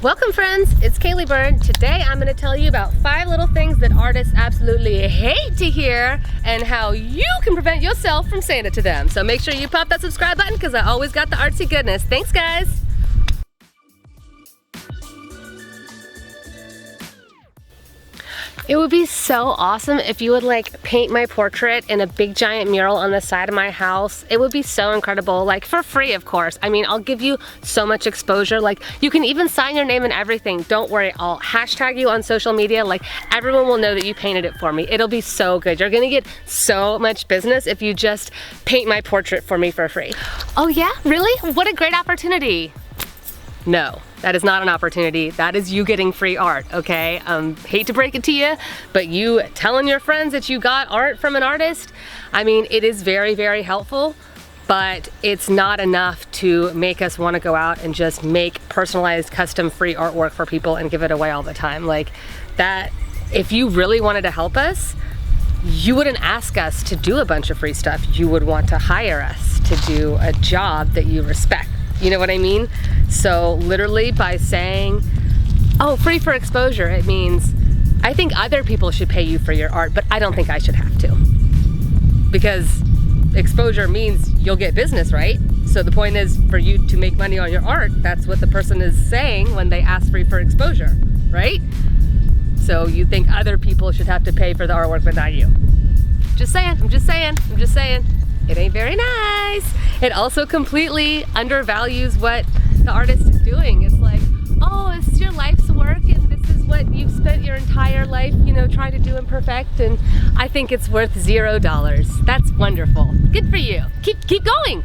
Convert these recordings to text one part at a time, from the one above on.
Welcome friends, it's Caleigh Byrne. Today I'm going to tell you about 5 little things that artists absolutely hate to hear and how you can prevent yourself from saying it to them. So make sure you pop that subscribe button because I always got the artsy goodness. Thanks guys! It would be so awesome if you would like paint my portrait in a big giant mural on the side of my house. It would be so incredible, like for free of course. I mean, I'll give you so much exposure. Like you can even sign your name and everything. Don't worry, I'll hashtag you on social media. Like everyone will know that you painted it for me. It'll be so good. You're gonna get so much business if you just paint my portrait for me for free. Oh yeah, really? What a great opportunity. No, that is not an opportunity. That is you getting free art, okay? Hate to break it to you, but you telling your friends that you got art from an artist, I mean, it is very, very helpful, but it's not enough to make us want to go out and just make personalized, custom free artwork for people and give it away all the time. Like that, if you really wanted to help us, you wouldn't ask us to do a bunch of free stuff. You would want to hire us to do a job that you respect. You know what I mean? So literally by saying, oh, free for exposure, it means I think other people should pay you for your art, but I don't think I should have to. Because exposure means you'll get business, right? So the point is for you to make money on your art. That's what the person is saying when they ask free for exposure, right? So you think other people should have to pay for the artwork, but not you. Just saying, I'm just saying, I'm just saying. It ain't very nice. It also completely undervalues what the artist is doing. It's like, oh, this is your life's work and this is what you've spent your entire life, you know, trying to do and perfect, and I think it's worth $0. That's wonderful. Good for you. Keep going.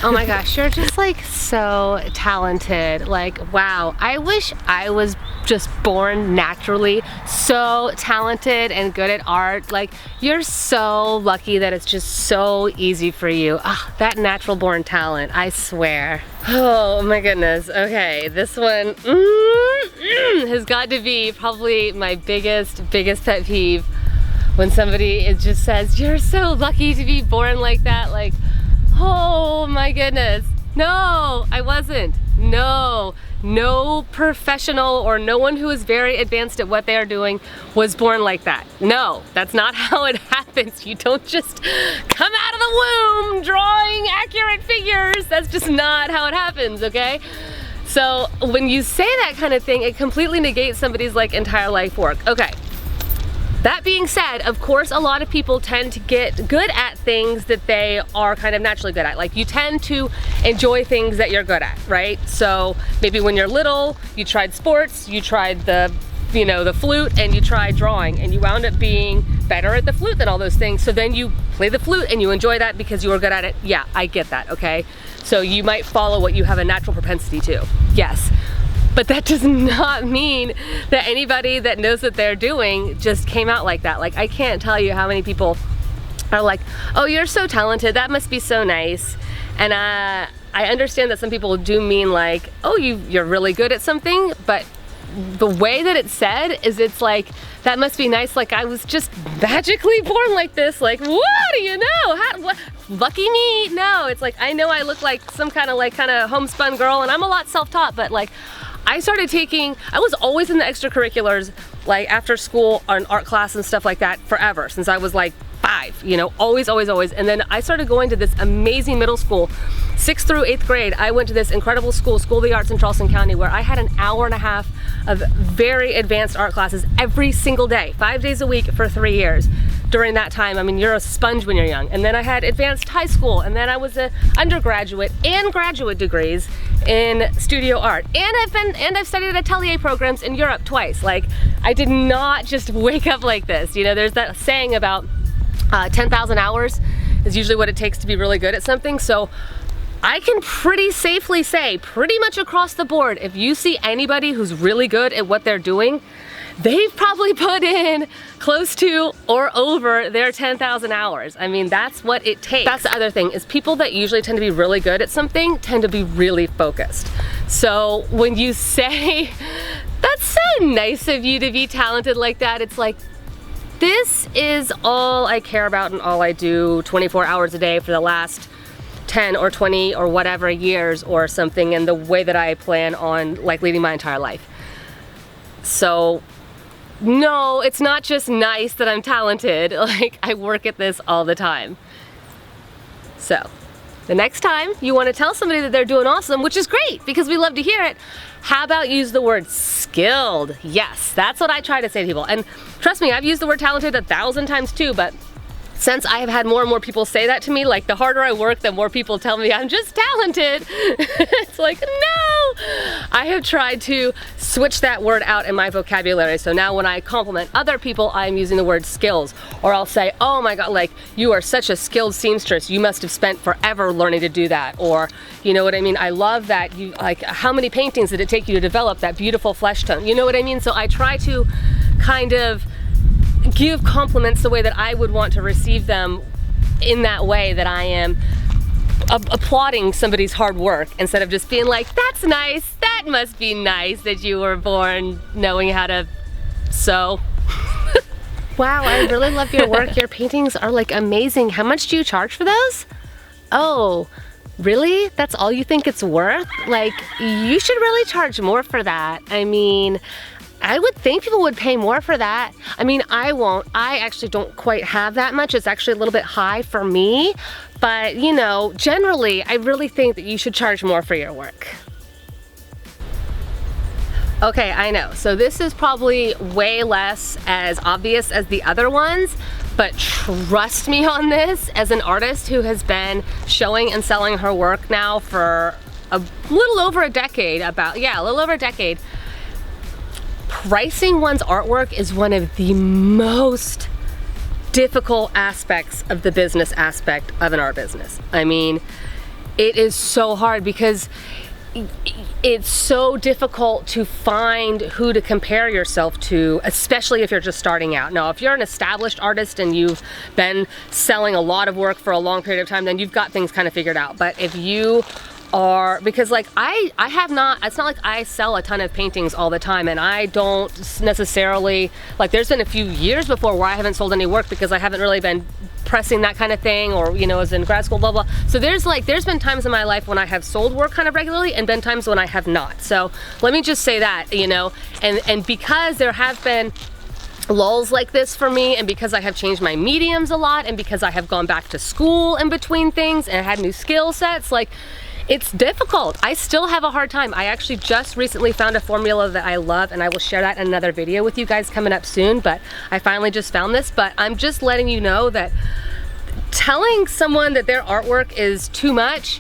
Oh my gosh, you're just like so talented. Like, wow, I wish I was just born naturally so talented and good at art. Like, you're so lucky that it's just so easy for you. Ah, that natural born talent, I swear. Oh my goodness. Okay, this one has got to be probably my biggest pet peeve when somebody just says, you're so lucky to be born like that. Like, oh my goodness. No, I wasn't. No professional or no one who is very advanced at what they are doing was born like that. No, that's not how it happens. You don't just come out of the womb drawing accurate figures. That's just not how it happens, okay? So when you say that kind of thing, it completely negates somebody's like entire life work. Okay. That being said, of course, a lot of people tend to get good at things that they are kind of naturally good at. Like you tend to enjoy things that you're good at, right? So maybe when you're little, you tried sports, you tried the flute, and you tried drawing, and you wound up being better at the flute than all those things. So then you play the flute and you enjoy that because you were good at it. Yeah, I get that, okay? So you might follow what you have a natural propensity to, yes. But that does not mean that anybody that knows what they're doing just came out like that. Like, I can't tell you how many people are like, oh, you're so talented, that must be so nice. And I understand that some people do mean like, oh, you're really good at something, but the way that it's said is it's like, that must be nice, like I was just magically born like this. Like, what do you know? What? Lucky me? No, it's like, I know I look like some kind of homespun girl, and I'm a lot self-taught, but like, I was always in the extracurriculars, like after school on art class and stuff like that forever, since I was like 5, you know, always. And then I started going to this amazing middle school, 6th through 8th grade. I went to this incredible School of the Arts in Charleston County, where I had an hour and a half of very advanced art classes every single day, 5 days a week for 3 years. During that time, I mean, you're a sponge when you're young. And then I had advanced high school, and then I was an undergraduate and graduate degrees in studio art. And I've studied atelier programs in Europe twice. Like, I did not just wake up like this. You know, there's that saying about 10,000 hours is usually what it takes to be really good at something. So I can pretty safely say, pretty much across the board, if you see anybody who's really good at what they're doing, they've probably put in close to or over their 10,000 hours. I mean, that's what it takes. That's the other thing, is people that usually tend to be really good at something tend to be really focused. So when you say, that's so nice of you to be talented like that, it's like, this is all I care about and all I do 24 hours a day for the last 10 or 20 or whatever years or something, and the way that I plan on like leading my entire life. So no, it's not just nice that I'm talented, like I work at this all the time. So the next time you want to tell somebody that they're doing awesome, which is great because we love to hear it, how about use the word skilled? Yes, that's what I try to say to people. And trust me, I've used the word talented 1,000 times too, but since I have had more and more people say that to me, like the harder I work, the more people tell me I'm just talented. It's like, no! I have tried to switch that word out in my vocabulary. So now when I compliment other people, I'm using the word skills. Or I'll say, oh my God, like you are such a skilled seamstress. You must have spent forever learning to do that. Or, you know what I mean? I love that you, like, how many paintings did it take you to develop that beautiful flesh tone? You know what I mean? So I try to kind of give compliments the way that I would want to receive them, in that way that I am applauding somebody's hard work instead of just being like, that's nice, that must be nice that you were born knowing how to sew. Wow, I really love your work. Your paintings are like amazing. How much do you charge for those? Oh, really? That's all you think it's worth? Like, you should really charge more for that. I mean, I would think people would pay more for that. I mean, I won't. I actually don't quite have that much. It's actually a little bit high for me. But, you know, generally, I really think that you should charge more for your work. Okay, I know. So this is probably way less as obvious as the other ones, but trust me on this, as an artist who has been showing and selling her work now for a little over a decade, a little over a decade, pricing one's artwork is one of the most difficult aspects of the business aspect of an art business. I mean, it is so hard because it's so difficult to find who to compare yourself to, especially if you're just starting out. Now, if you're an established artist and you've been selling a lot of work for a long period of time, then you've got things kind of figured out. But if you are, because like I have not, it's not like I sell a ton of paintings all the time, and I don't necessarily, like there's been a few years before where I haven't sold any work because I haven't really been pressing that kind of thing, or, you know, as in grad school, blah, blah. So there's been times in my life when I have sold work kind of regularly and been times when I have not. So let me just say that, you know, and because there have been lulls like this for me, and because I have changed my mediums a lot, and because I have gone back to school in between things and had new skill sets, like, it's difficult. I still have a hard time. I actually just recently found a formula that I love, and I will share that in another video with you guys coming up soon, but I finally just found this. But I'm just letting you know that telling someone that their artwork is too much,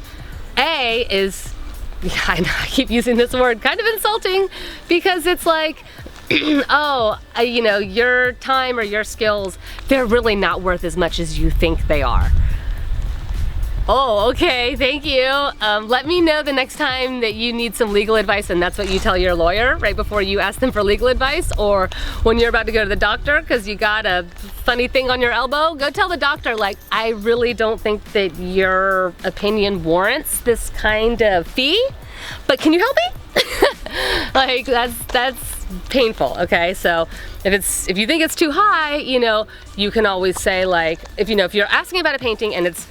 is, I keep using this word, kind of insulting, because it's like, oh, you know, your time or your skills, they're really not worth as much as you think they are. Oh, okay, thank you. Let me know the next time that you need some legal advice, and that's what you tell your lawyer right before you ask them for legal advice, or when you're about to go to the doctor because you got a funny thing on your elbow, go tell the doctor, like, I really don't think that your opinion warrants this kind of fee, but can you help me? Like, that's painful, okay? So if you think it's too high, you know, you can always say, like, if you're asking about a painting and it's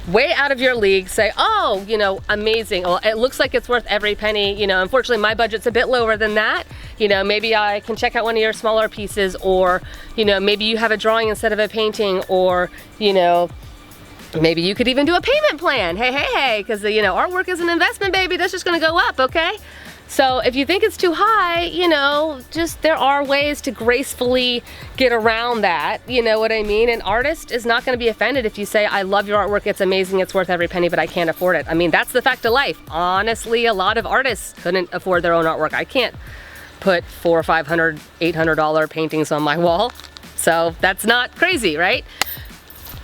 way out of your league, say, oh, you know, amazing. Well, it looks like it's worth every penny. You know, unfortunately, my budget's a bit lower than that. You know, maybe I can check out one of your smaller pieces, or, you know, maybe you have a drawing instead of a painting, or, you know, maybe you could even do a payment plan. Hey, because, you know, artwork is an investment, baby. That's just gonna go up, okay? So if you think it's too high, you know, just there are ways to gracefully get around that, you know what I mean? An artist is not gonna be offended if you say, I love your artwork, it's amazing, it's worth every penny, but I can't afford it. I mean, that's the fact of life. Honestly, a lot of artists couldn't afford their own artwork. I can't put $400 or $500, $800 paintings on my wall. So that's not crazy, right?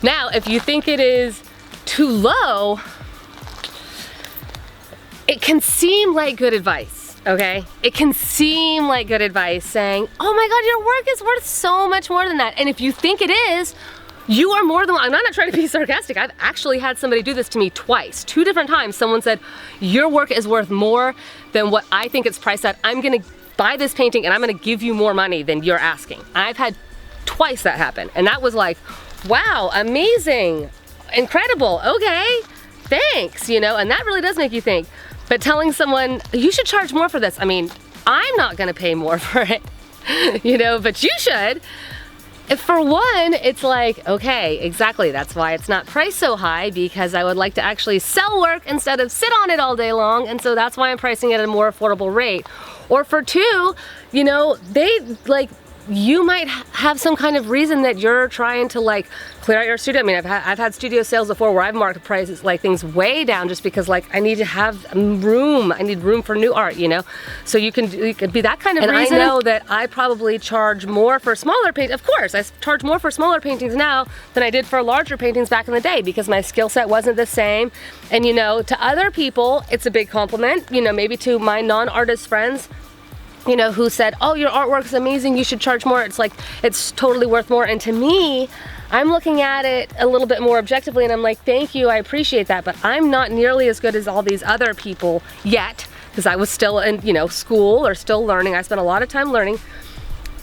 Now, if you think it is too low, it can seem like good advice, okay? It can seem like good advice saying, oh my God, your work is worth so much more than that. And if you think it is, you are more than, I'm not trying to be sarcastic. I've actually had somebody do this to me twice, 2 different times. Someone said, your work is worth more than what I think it's priced at. I'm gonna buy this painting and I'm gonna give you more money than you're asking. I've had twice that happen. And that was like, wow, amazing, incredible, okay. thanks, you know, and that really does make you think. But telling someone, you should charge more for this, I mean, I'm not gonna pay more for it, you know, but you should. If for one, it's like, okay, exactly, that's why it's not priced so high, because I would like to actually sell work instead of sit on it all day long, and so that's why I'm pricing it at a more affordable rate. Or for two, you know, you might have some kind of reason that you're trying to like clear out your studio. I mean, I've had studio sales before where I've marked prices, like things way down, just because like I need to have room. I need room for new art, you know? So you could be that kind of reason. And I know that I probably charge more for smaller paintings. Of course, I charge more for smaller paintings now than I did for larger paintings back in the day, because my skill set wasn't the same. And you know, to other people, it's a big compliment. You know, maybe to my non-artist friends, you know, who said, oh, your artwork is amazing, you should charge more. It's like, it's totally worth more. And to me, I'm looking at it a little bit more objectively, and I'm like, thank you, I appreciate that, but I'm not nearly as good as all these other people yet, because I was still in, you know, school or still learning. I spent a lot of time learning.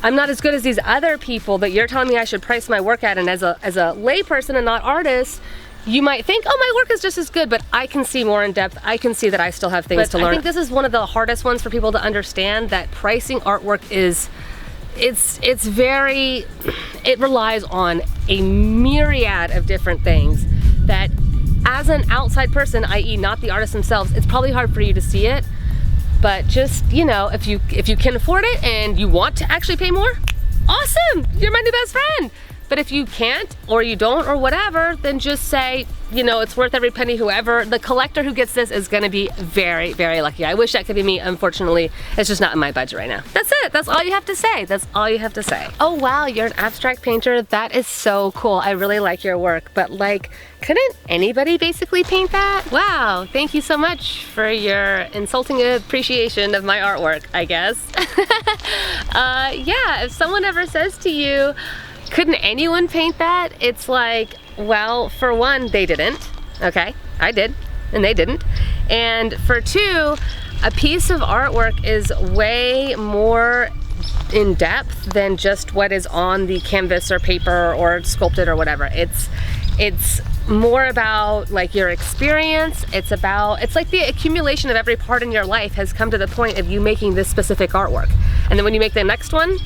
I'm not as good as these other people that you're telling me I should price my work at, and as a layperson and not artist, you might think, oh, my work is just as good, but I can see more in depth. I can see that I still have things to learn. I think this is one of the hardest ones for people to understand, that pricing artwork is, it relies on a myriad of different things that as an outside person, i.e. not the artists themselves, it's probably hard for you to see it. But just, you know, if you can afford it and you want to actually pay more, awesome, you're my new best friend. But if you can't, or you don't, or whatever, then just say, you know, it's worth every penny. Whoever, the collector who gets this is gonna be very, very lucky. I wish that could be me. Unfortunately, it's just not in my budget right now. That's it, that's all you have to say. That's all you have to say. Oh wow, you're an abstract painter. That is so cool. I really like your work, but like, couldn't anybody basically paint that? Wow, thank you so much for your insulting appreciation of my artwork, I guess. Yeah, if someone ever says to you, couldn't anyone paint that? It's like, well, for one, they didn't. Okay, I did, and they didn't. And for two, a piece of artwork is way more in depth than just what is on the canvas or paper or sculpted or whatever. It's more about like your experience. It's like the accumulation of every part in your life has come to the point of you making this specific artwork. And then when you make the next one,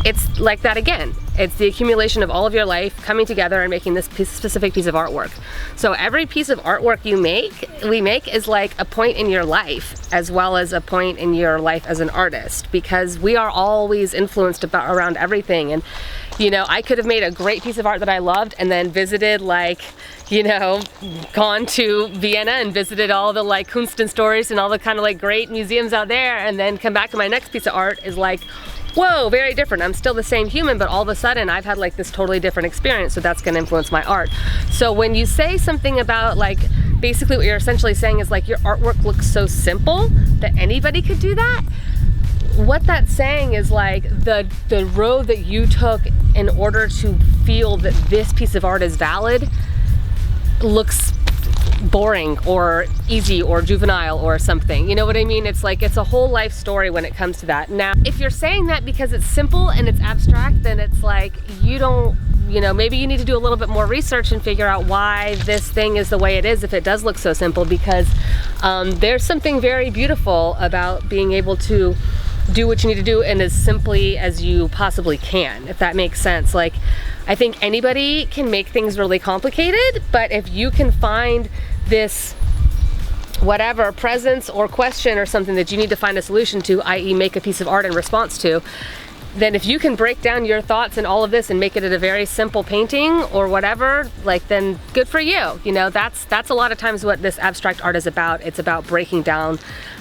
it's like that again. It's the accumulation of all of your life coming together and making this specific piece of artwork. So every piece of artwork we make is like a point in your life, as well as a point in your life as an artist, because we are always influenced around everything. And you know, I could have made a great piece of art that I loved and then visited, like, you know, gone to Vienna and visited all the like Kunsthistories and all the kind of like great museums out there, and then come back to my next piece of art is like, whoa, very different. I'm still the same human, but all of a sudden I've had like this totally different experience, so that's gonna influence my art. So when you say something about like, basically what you're essentially saying is like, your artwork looks so simple that anybody could do that, what that's saying is like the road that you took in order to feel that this piece of art is valid looks boring or easy or juvenile or something. You know what I mean? It's like, it's a whole life story when it comes to that. Now, if you're saying that because it's simple and it's abstract, then it's like, you don't, you know, maybe you need to do a little bit more research and figure out why this thing is the way it is if it does look so simple, because there's something very beautiful about being able to do what you need to do and as simply as you possibly can, if that makes sense. Like, I think anybody can make things really complicated, but if you can find this whatever presence or question or something that you need to find a solution to, i.e. make a piece of art in response to, then if you can break down your thoughts and all of this and make it a very simple painting or whatever, like, then good for you. You know, that's a lot of times what this abstract art is about. It's about breaking down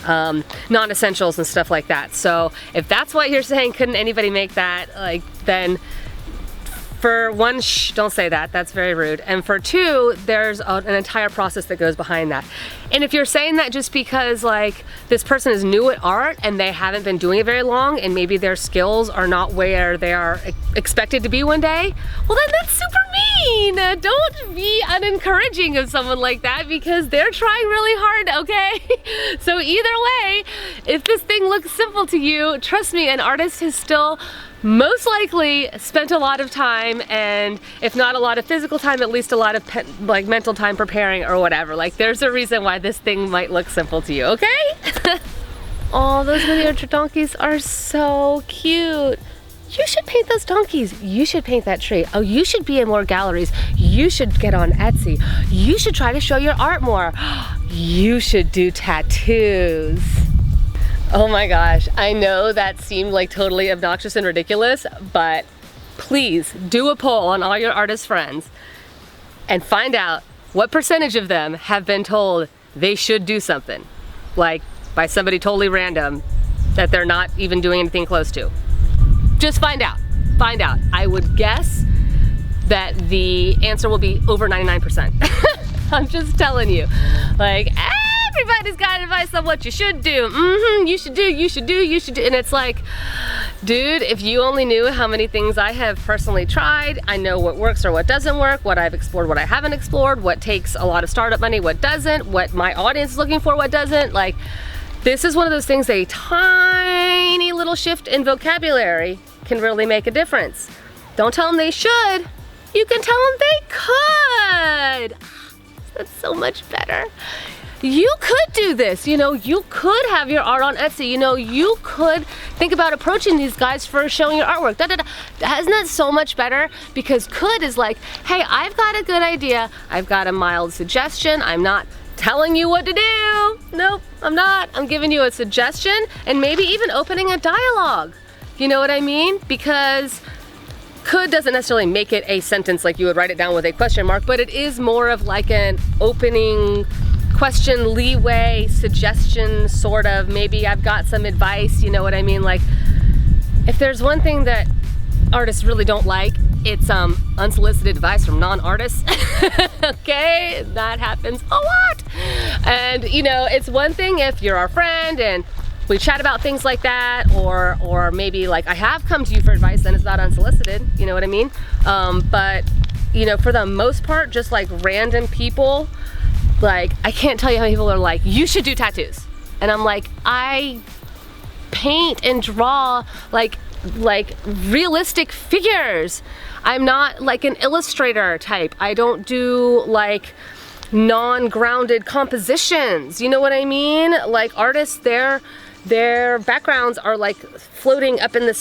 non-essentials and stuff like that. So if that's what you're saying, couldn't anybody make that, like, then for one, shh, don't say that, that's very rude. And for two, there's an entire process that goes behind that. And if you're saying that just because like this person is new at art and they haven't been doing it very long and maybe their skills are not where they are expected to be one day, well then that's super mean. Don't be unencouraging of someone like that because they're trying really hard, okay? So either way, if this thing looks simple to you, trust me, an artist has still most likely spent a lot of time, and if not a lot of physical time, at least a lot of like mental time preparing or whatever. Like there's a reason why this thing might look simple to you, okay? Oh, those miniature donkeys are so cute. You should paint those donkeys. You should paint that tree. Oh, you should be in more galleries. You should get on Etsy. You should try to show your art more. You should do tattoos. Oh my gosh, I know that seemed like totally obnoxious and ridiculous, but please do a poll on all your artist friends and find out what percentage of them have been told they should do something, like by somebody totally random that they're not even doing anything close to. Just find out, find out. I would guess that the answer will be over 99%. I'm just telling you, like, everybody's got advice on what you should do. You should do, you should do, you should do. And it's like, dude, if you only knew how many things I have personally tried, I know what works or what doesn't work, what I've explored, what I haven't explored, what takes a lot of startup money, what doesn't, what my audience is looking for, what doesn't. Like, this is one of those things, a tiny little shift in vocabulary can really make a difference. Don't tell them they should. You can tell them they could. That's so much better. You could do this, you know, you could have your art on Etsy, you know, you could think about approaching these guys for showing your artwork. Isn't that so much better? Because could is like, hey, I've got a good idea, I've got a mild suggestion, I'm not telling you what to do. Nope, I'm not. I'm giving you a suggestion and maybe even opening a dialogue. You know what I mean? Because could doesn't necessarily make it a sentence like you would write it down with a question mark, but it is more of like an opening question, leeway, suggestion, sort of. Maybe I've got some advice, you know what I mean? Like, if there's one thing that artists really don't like, it's unsolicited advice from non-artists. Okay, that happens a lot. And you know, it's one thing if you're our friend and we chat about things like that, or maybe like I have come to you for advice and it's not unsolicited, you know what I mean? But you know, for the most part, just like random people, like I can't tell you how many people are like, you should do tattoos. And I'm like, I paint and draw like realistic figures. I'm not like an illustrator type. I don't do like non-grounded compositions. You know what I mean? Like artists, their backgrounds are like floating up in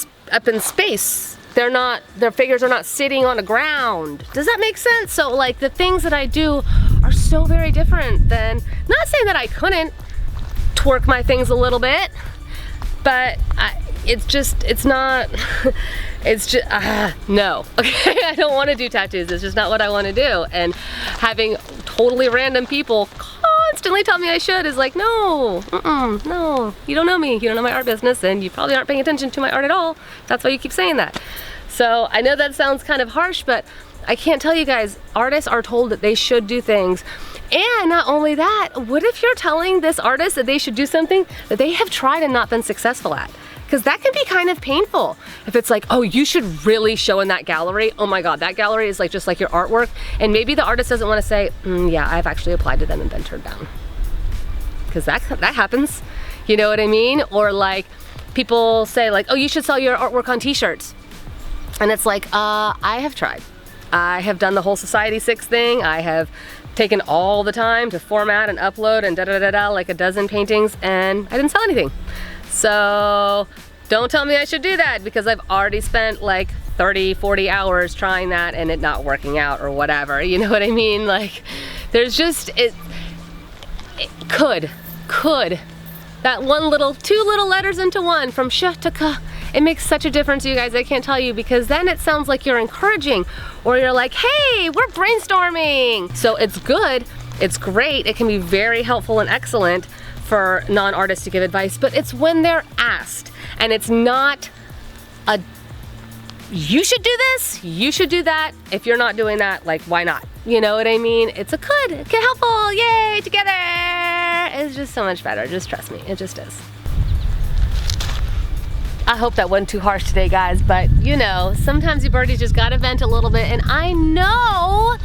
space. Their figures are not sitting on the ground. Does that make sense? So like the things that I do are so very different than, not saying that I couldn't twerk my things a little bit, but no, okay? I don't want to do tattoos. It's just not what I want to do. And having totally random people constantly tell me I should is like, no, no, you don't know me. You don't know my art business, and you probably aren't paying attention to my art at all. That's why you keep saying that. So I know that sounds kind of harsh, but I can't tell you guys, artists are told that they should do things. And not only that, what if you're telling this artist that they should do something that they have tried and not been successful at? Because that can be kind of painful. If it's like, oh, you should really show in that gallery. Oh my God, that gallery is like just like your artwork. And maybe the artist doesn't want to say, yeah, I've actually applied to them and been turned down. Because that happens. You know what I mean? Or like people say like, oh, you should sell your artwork on t-shirts. And it's like, I have tried. I have done the whole Society 6 thing. I have taken all the time to format and upload and like a dozen paintings, and I didn't sell anything. So don't tell me I should do that, because I've already spent like 30, 40 hours trying that and it not working out or whatever. You know what I mean? Like there's just, it could. That two little letters into one, from sh to k, it makes such a difference, you guys. I can't tell you, because then it sounds like you're encouraging, or you're like, hey, we're brainstorming. So it's good, it's great, it can be very helpful and excellent for non-artists to give advice, but it's when they're asked, and it's not a, you should do this, you should do that. If you're not doing that, like, why not? You know what I mean? It's a could, it can helpful, yay, together. It's just so much better, just trust me, it just is. I hope that wasn't too harsh today, guys, but you know, sometimes you birdies just gotta vent a little bit, and I know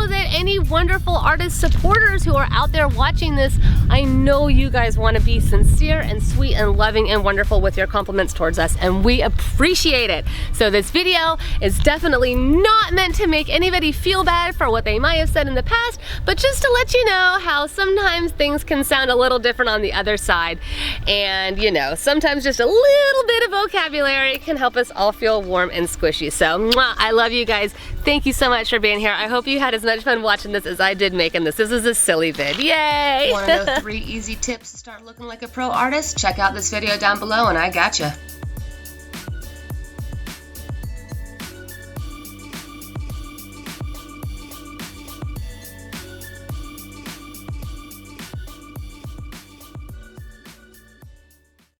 that any wonderful artist supporters who are out there watching this, I know you guys want to be sincere and sweet and loving and wonderful with your compliments towards us, and we appreciate it. So this video is definitely not meant to make anybody feel bad for what they might have said in the past, but just to let you know how sometimes things can sound a little different on the other side. And you know, sometimes just a little bit of vocabulary can help us all feel warm and squishy. So mwah, I love you guys. Thank you so much for being here. I hope you had as much fun watching this as I did making this. This was a silly vid. Yay! Want to know 3 easy tips to start looking like a pro artist? Check out this video down below and I gotcha.